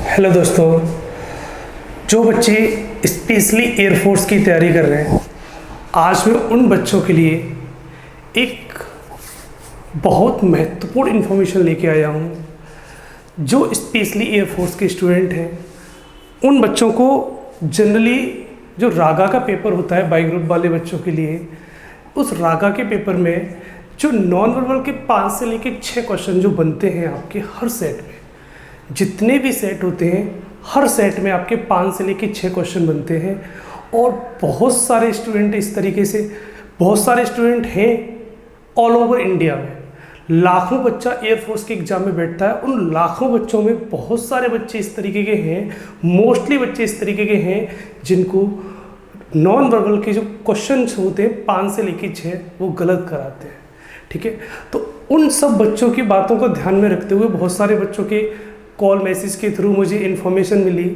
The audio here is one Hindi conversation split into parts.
हेलो दोस्तों, जो बच्चे स्पेशली एयरफोर्स की तैयारी कर रहे हैं, आज मैं उन बच्चों के लिए एक बहुत महत्वपूर्ण इन्फॉर्मेशन लेके आया हूँ। जो स्पेशली एयरफोर्स के स्टूडेंट हैं, उन बच्चों को जनरली जो रागा का पेपर होता है बाई ग्रुप वाले बच्चों के लिए, उस रागा के पेपर में जो नॉन वर्बल के 5 से लेकर 6 क्वेश्चन जो बनते हैं आपके हर सेट में, जितने भी सेट होते हैं हर सेट में आपके 5 से लेकर 6 क्वेश्चन बनते हैं। और बहुत सारे स्टूडेंट इस तरीके से, बहुत सारे स्टूडेंट हैं ऑल ओवर इंडिया में। लाखों बच्चा एयरफोर्स के एग्ज़ाम में बैठता है, उन लाखों बच्चों में बहुत सारे बच्चे इस तरीके के हैं, मोस्टली बच्चे इस तरीके के हैं जिनको नॉन वर्बल के जो क्वेश्चन होते हैं 5 से लेकर 6 वो गलत कराते हैं। ठीक है, तो उन सब बच्चों की बातों को ध्यान में रखते हुए बहुत सारे बच्चों के कॉल मैसेज के थ्रू मुझे इन्फॉर्मेशन मिली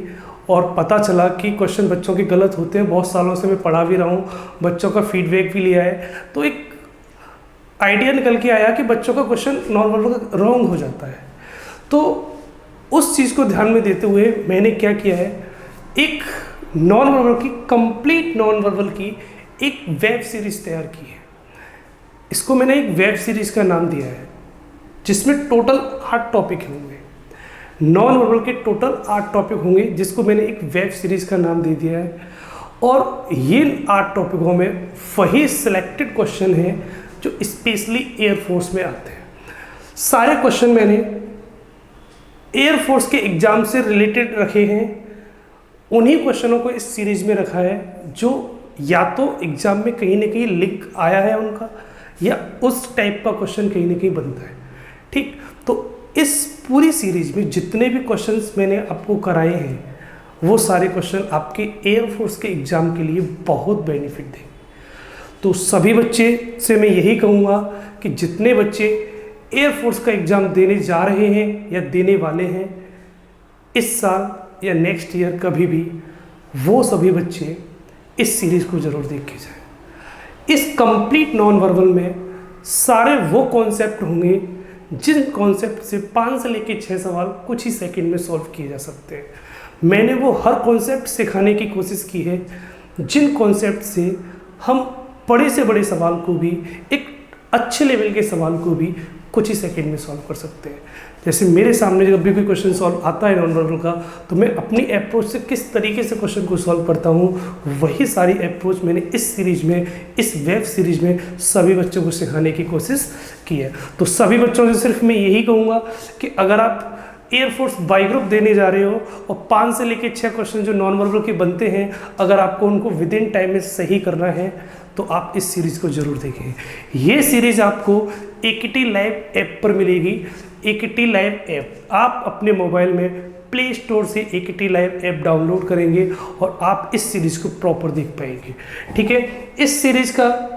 और पता चला कि क्वेश्चन बच्चों के गलत होते हैं। बहुत सालों से मैं पढ़ा भी रहा हूँ, बच्चों का फीडबैक भी लिया है, तो एक आइडिया निकल के आया कि बच्चों का क्वेश्चन नॉन वर्बल रॉन्ग हो जाता है। तो उस चीज़ को ध्यान में देते हुए मैंने क्या किया है, एक नॉन वर्बल की, कंप्लीट नॉन वर्बल की एक वेब सीरीज़ तैयार की है। इसको मैंने एक वेब सीरीज़ का नाम दिया है, जिसमें टोटल 8 टॉपिक होंगे। नॉन वर्बल के टोटल 8 टॉपिक होंगे, जिसको मैंने एक वेब सीरीज़ का नाम दे दिया है। और ये 8 टॉपिकों में वही सिलेक्टेड क्वेश्चन हैं जो स्पेशली एयरफोर्स में आते हैं। सारे क्वेश्चन मैंने एयरफोर्स के एग्ज़ाम से रिलेटेड रखे हैं। उन्हीं क्वेश्चनों को इस सीरीज़ में रखा है जो या तो एग्ज़ाम में कहीं ना कहीं लिंक आया है उनका, या उस टाइप का क्वेश्चन कहीं ना कहीं बनता है। ठीक, तो इस पूरी सीरीज में जितने भी क्वेश्चंस मैंने आपको कराए हैं, वो सारे क्वेश्चन आपके एयरफोर्स के एग्ज़ाम के लिए बहुत बेनिफिट देंगे। तो सभी बच्चे से मैं यही कहूँगा कि जितने बच्चे एयरफोर्स का एग्ज़ाम देने जा रहे हैं या देने वाले हैं इस साल या नेक्स्ट ईयर कभी भी, वो सभी बच्चे इस सीरीज़ को ज़रूर देख के जाएं। इस कंप्लीट नॉन वर्बल में सारे वो कॉन्सेप्ट होंगे जिन कॉन्सेप्ट से 5 से लेकर 6 सवाल कुछ ही सेकंड में सॉल्व किए जा सकते हैं। मैंने वो हर कॉन्सेप्ट सिखाने की कोशिश की है जिन कॉन्सेप्ट से हम बड़े से बड़े सवाल को भी, एक अच्छे लेवल के सवाल को भी कुछ ही सेकंड में सॉल्व कर सकते हैं। जैसे मेरे सामने जब भी कोई क्वेश्चन सॉल्व आता है नॉन वर्बल का, तो मैं अपनी अप्रोच से किस तरीके से क्वेश्चन को सॉल्व करता हूँ, वही सारी अप्रोच मैंने इस सीरीज में, इस वेब सीरीज में सभी बच्चों को सिखाने की कोशिश की है। तो सभी बच्चों से सिर्फ मैं यही कहूँगा कि अगर आप एयरफोर्स बाई ग्रुप देने जा रहे हो और 5 से लेकर 6 क्वेश्चन जो नॉन वर्बल के बनते हैं, अगर आपको उनको विद इन टाइम में सही करना है तो आप इस सीरीज़ को ज़रूर देखें। ये सीरीज़ आपको एकेटी लाइव ऐप पर मिलेगी। एकेटी लाइव ऐप आप अपने मोबाइल में प्ले स्टोर से एकेटी लाइव ऐप डाउनलोड करेंगे और आप इस सीरीज़ को प्रॉपर देख पाएंगे। ठीक है, इस सीरीज़ का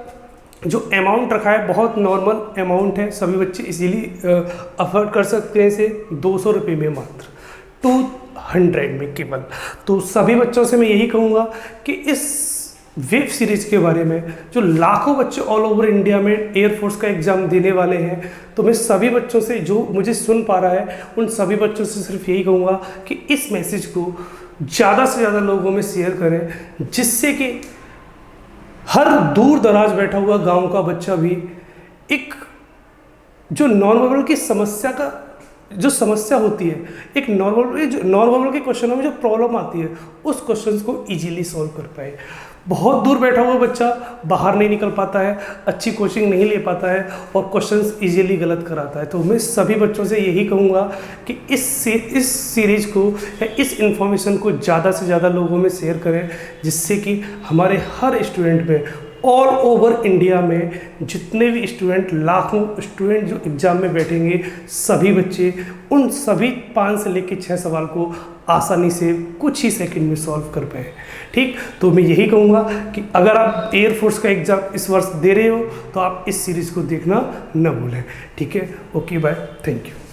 जो अमाउंट रखा है बहुत नॉर्मल अमाउंट है, सभी बच्चे इजीली अफोर्ड कर सकते हैं इसे। 200 रुपये में मात्र, 200 में केवल। तो सभी बच्चों से मैं यही कहूँगा कि इस वेब सीरीज़ के बारे में, जो लाखों बच्चे ऑल ओवर इंडिया में एयरफोर्स का एग्ज़ाम देने वाले हैं, तो मैं सभी बच्चों से, जो मुझे सुन पा रहा है उन सभी बच्चों से सिर्फ यही कहूँगा कि इस मैसेज को ज़्यादा से ज़्यादा लोगों में शेयर करें, जिससे कि हर दूर दराज बैठा हुआ गांव का बच्चा भी एक जो नॉन वर्बल की समस्या का, जो समस्या होती है, एक नॉन वर्बल के क्वेश्चनों में जो प्रॉब्लम आती है, उस क्वेश्चंस को इजीली सॉल्व कर पाए। बहुत दूर बैठा हुआ बच्चा बाहर नहीं निकल पाता है, अच्छी कोचिंग नहीं ले पाता है और क्वेश्चंस इजीली गलत कराता है। तो मैं सभी बच्चों से यही कहूँगा कि इस सीरीज़ को या इस इन्फॉर्मेशन को ज़्यादा से ज़्यादा लोगों में शेयर करें, जिससे कि हमारे हर स्टूडेंट में, ऑल ओवर इंडिया में जितने भी स्टूडेंट, लाखों स्टूडेंट जो एग्ज़ाम में बैठेंगे, सभी बच्चे उन सभी 5 से लेकर 6 सवाल को आसानी से कुछ ही सेकंड में सॉल्व कर पाए। ठीक, तो मैं यही कहूँगा कि अगर आप एयरफोर्स का एग्ज़ाम इस वर्ष दे रहे हो तो आप इस सीरीज़ को देखना न भूलें। ठीक है, ओके, बाय, थैंक यू।